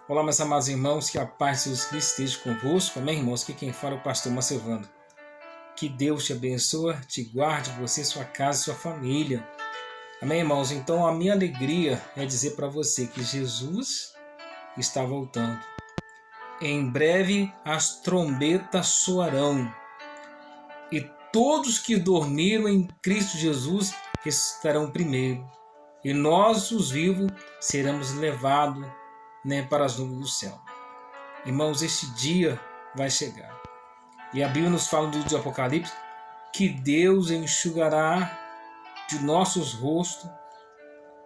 Olá, meus amados irmãos, que a paz de Jesus Cristo esteja convosco. Amém, irmãos? Aqui quem fala é o pastor Macevando. Que Deus te abençoe, te guarde, você, sua casa, sua família. Amém, irmãos? Então, a minha alegria é dizer para você que Jesus está voltando. Em breve, as trombetas soarão e todos que dormiram em Cristo Jesus ressuscitarão primeiro. E nós, os vivos, seremos levados para as nuvens do céu. Irmãos, este dia vai chegar. E a Bíblia nos fala no livro de Apocalipse que Deus enxugará de nossos rostos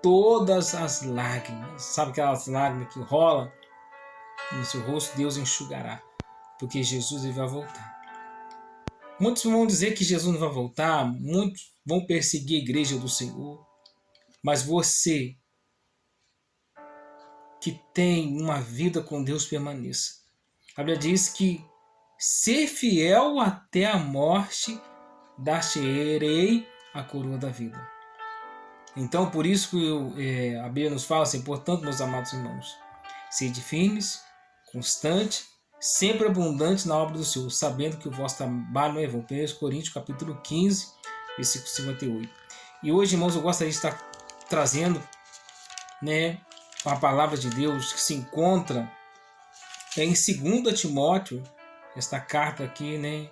todas as lágrimas. Sabe aquelas lágrimas que rolam no seu rosto? Deus enxugará, porque Jesus ele vai voltar. Muitos vão dizer que Jesus não vai voltar, muitos vão perseguir a igreja do Senhor, mas você que tem uma vida com Deus permaneça. A Bíblia diz que ser fiel até a morte, dar-te-ei a coroa da vida. Então, por isso que a Bíblia nos fala assim, portanto, meus amados irmãos, sede firmes, constante, sempre abundante na obra do Senhor, sabendo que o vosso trabalho não é vão. 1 Coríntios, capítulo 15, versículo 58. E hoje, irmãos, eu gostaria de estar trazendo a palavra de Deus que se encontra em 2 Timóteo, esta carta aqui, em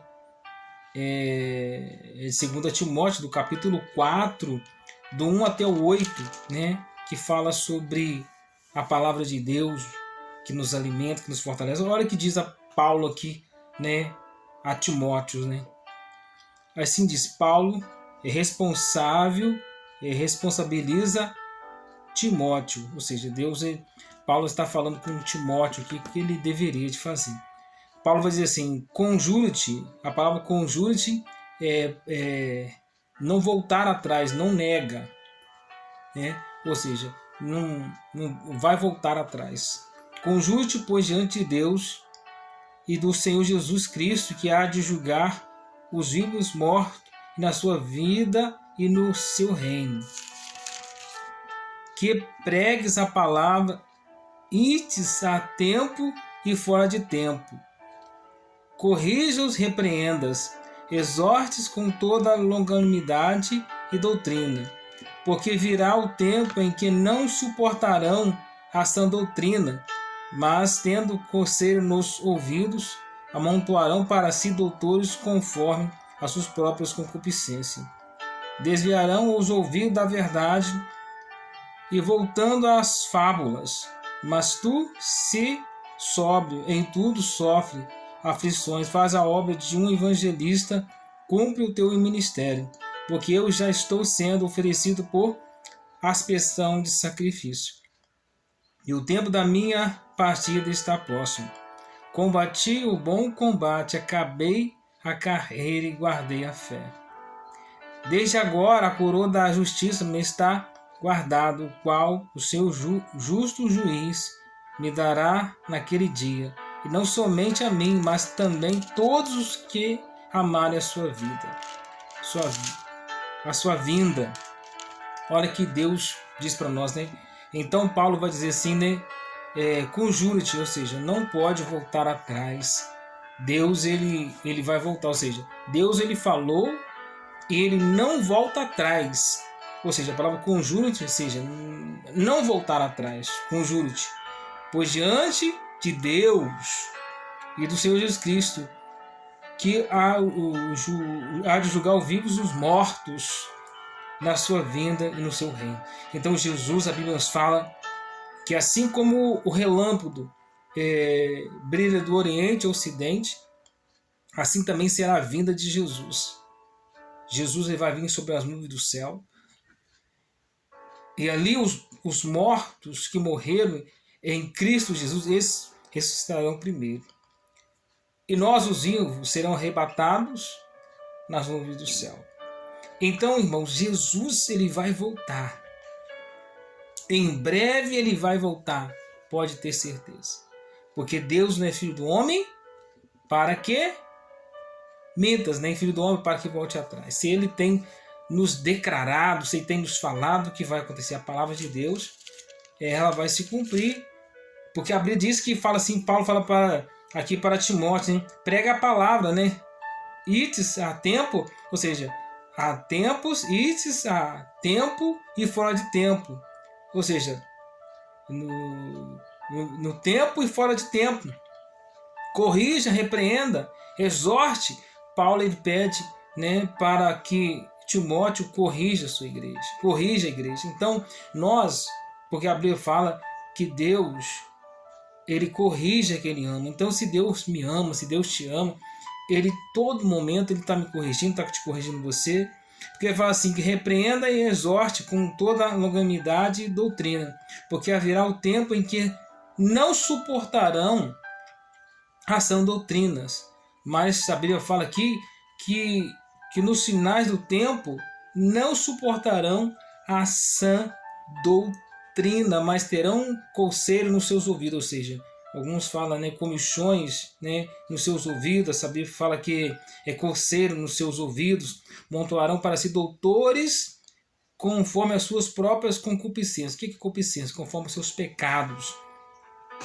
2 Timóteo, do capítulo 4, do 1 até o 8, que fala sobre a palavra de Deus, que nos alimenta, que nos fortalece. Olha o que diz a Paulo aqui, a Timóteo, Assim diz, Paulo é responsável, responsabiliza Timóteo, ou seja, Paulo está falando com Timóteo aqui o que ele deveria de fazer. Paulo vai dizer assim, conjura-te, a palavra conjura-te não voltar atrás, não nega, ou seja, não vai voltar atrás. Conjure-te, pois, diante de Deus e do Senhor Jesus Cristo, que há de julgar os vivos e os mortos na sua vida e no seu reino. Que pregues a palavra antes a tempo e fora de tempo. Corrija-os, repreendas, exortes com toda longanimidade e doutrina, porque virá o tempo em que não suportarão a sã doutrina, mas, tendo coceiro nos ouvidos, amontoarão para si doutores conforme as suas próprias concupiscências. Desviarão os ouvidos da verdade e voltando às fábulas. Mas tu, se sóbrio em tudo sofre aflições, faz a obra de um evangelista, cumpre o teu ministério, porque eu já estou sendo oferecido por aspersão de sacrifício. E o tempo da minha partida está próximo. Combati o bom combate, acabei a carreira e guardei a fé. Desde agora a coroa da justiça me está guardado, o qual o seu justo juiz me dará naquele dia, e não somente a mim, mas também todos os que amarem a sua vida, a sua vinda. Olha que Deus diz para nós, Então Paulo vai dizer assim, conjura-te, ou seja, não pode voltar atrás. Deus ele vai voltar, ou seja, Deus ele falou e ele não volta atrás. Ou seja, a palavra conjura-te, ou seja, não voltar atrás, conjura-te. Pois diante de Deus e do Senhor Jesus Cristo, que há de julgar os vivos e os mortos na sua vinda e no seu reino. Então Jesus, a Bíblia nos fala que assim como o relâmpago brilha do Oriente ao Ocidente, assim também será a vinda de Jesus. Jesus ele vai vir sobre as nuvens do céu. E ali os mortos que morreram em Cristo Jesus, eles ressuscitarão primeiro. E nós, os vivos, serão arrebatados nas nuvens do céu. Então, irmãos, Jesus ele vai voltar. Em breve ele vai voltar, pode ter certeza. Porque Deus não é filho do homem para que mintas, nem filho do homem para que volte atrás. Se ele tem nos declarado, se ele tem nos falado o que vai acontecer, a palavra de Deus, ela vai se cumprir Porque a Bíblia diz que fala assim, Paulo fala aqui para Timóteo, né? Prega a palavra, né? Ites a tempo, ou seja, há tempos, ites a tempo e fora de tempo. Ou seja, no tempo e fora de tempo. Corrija, repreenda, exorte. Paulo ele pede, né, para que Timóteo corrija a sua igreja, corrija a igreja. Então, porque a Bíblia fala que Deus, ele corrige quem ele ama. Então, se Deus me ama, se Deus te ama, ele todo momento ele está me corrigindo, está te corrigindo você. Porque ele fala assim, que repreenda e exorte com toda a longanimidade e doutrina, porque haverá o tempo em que não suportarão a sã doutrinas. Mas a Bíblia fala aqui que nos finais do tempo não suportarão a sã doutrina, mas terão coceiro nos seus ouvidos, ou seja, alguns falam, né, comichões, né, nos seus ouvidos. A Bíblia fala que é coceiro nos seus ouvidos, montoarão para si doutores conforme as suas próprias concupiscências. O que é concupiscência? Conforme os seus pecados.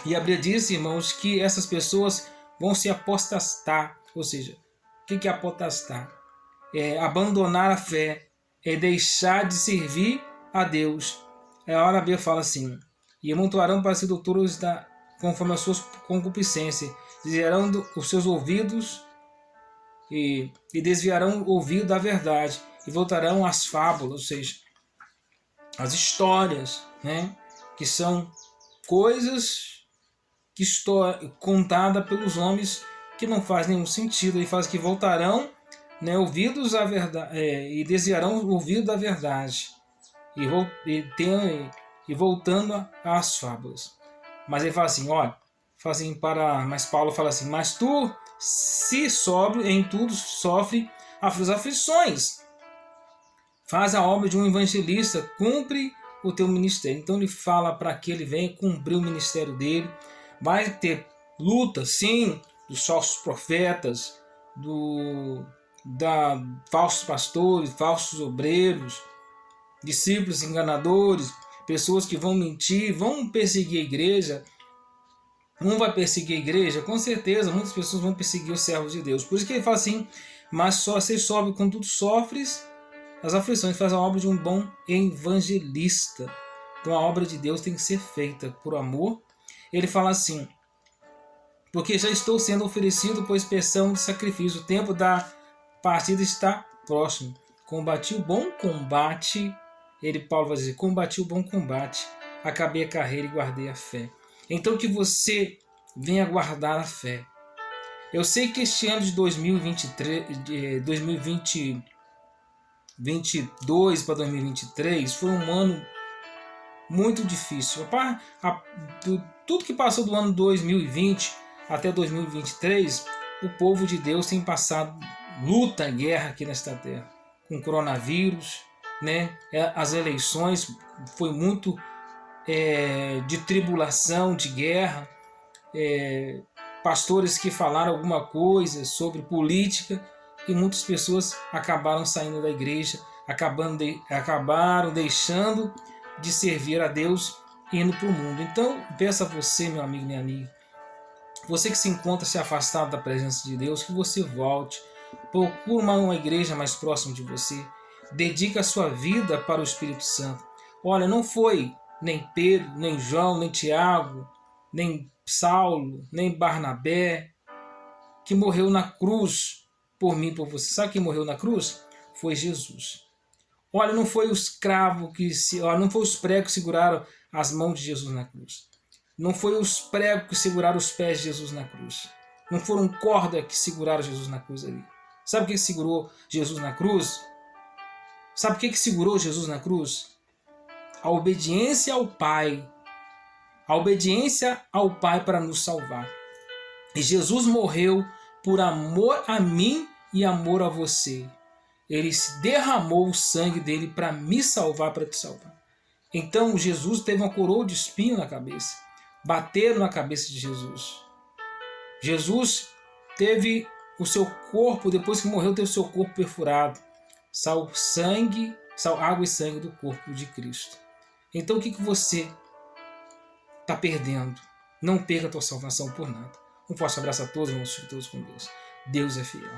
E a Bíblia diz, irmãos, que essas pessoas vão se apostastar. Ou seja, o que é apostastar? É abandonar a fé, é deixar de servir a Deus. A hora a Bíblia fala assim, e amontoarão para si doutores conforme as suas concupiscências, desviarão os seus ouvidos e desviarão o ouvido da verdade, e voltarão às fábulas, ou seja, as histórias, né, que são coisas que estão contadas pelos homens que não faz nenhum sentido. Ele faz que voltarão, né, ouvidos à verdade, e desviarão o ouvido da verdade, e voltando às fábulas. Mas ele fala assim, olha, mas Paulo fala assim, mas tu, se sóbrio em tudo, sofre as aflições, faz a obra de um evangelista, cumpre o teu ministério. Então ele fala para que ele venha cumprir o ministério dele. Vai ter luta, sim, dos falsos profetas, falsos pastores, falsos obreiros, discípulos enganadores, pessoas que vão mentir, vão perseguir a igreja. Um vai perseguir a igreja, com certeza, muitas pessoas vão perseguir os servos de Deus. Por isso que ele fala assim, mas só você sobe quando tu sofres as aflições, faz a obra de um bom evangelista. Então a obra de Deus tem que ser feita por amor. Ele fala assim, porque já estou sendo oferecido por expiação de sacrifício, o tempo da partida está próximo. Combati o bom combate, Paulo vai dizer, combati o bom combate, acabei a carreira e guardei a fé. Então que você venha guardar a fé. Eu sei que este ano de 2022 para 2023 foi um ano muito difícil. Tudo que passou do ano 2020 até 2023, o povo de Deus tem passado luta, guerra aqui nesta terra, com coronavírus, né? As eleições foi muito de tribulação, de guerra, pastores que falaram alguma coisa sobre política e muitas pessoas acabaram saindo da igreja, acabaram deixando de servir a Deus e indo para o mundo. Então, peço a você, meu amigo, minha amiga, você que se encontra se afastado da presença de Deus, que você volte, procure uma igreja mais próxima de você, dedique a sua vida para o Espírito Santo. Olha, não foi nem Pedro, nem João, nem Tiago, nem Saulo, nem Barnabé que morreu na cruz por mim, por você. Sabe quem morreu na cruz? Foi Jesus. Olha, não foi os cravos não foi os pregos que seguraram as mãos de Jesus na cruz. Não foi os pregos que seguraram os pés de Jesus na cruz. Não foram cordas que seguraram Jesus na cruz ali. Sabe o que segurou Jesus na cruz? Sabe o que segurou Jesus na cruz? A obediência ao Pai. A obediência ao Pai para nos salvar. E Jesus morreu por amor a mim e amor a você. Ele derramou o sangue dele para me salvar, para te salvar. Então Jesus teve uma coroa de espinho na cabeça. Bateram na cabeça de Jesus. Jesus teve o seu corpo, depois que morreu, teve o seu corpo perfurado. Água e sangue do corpo de Cristo. Então o que você está perdendo? Não perca a tua salvação por nada. Um forte abraço a todos, vamos todos com Deus. Deus é fiel.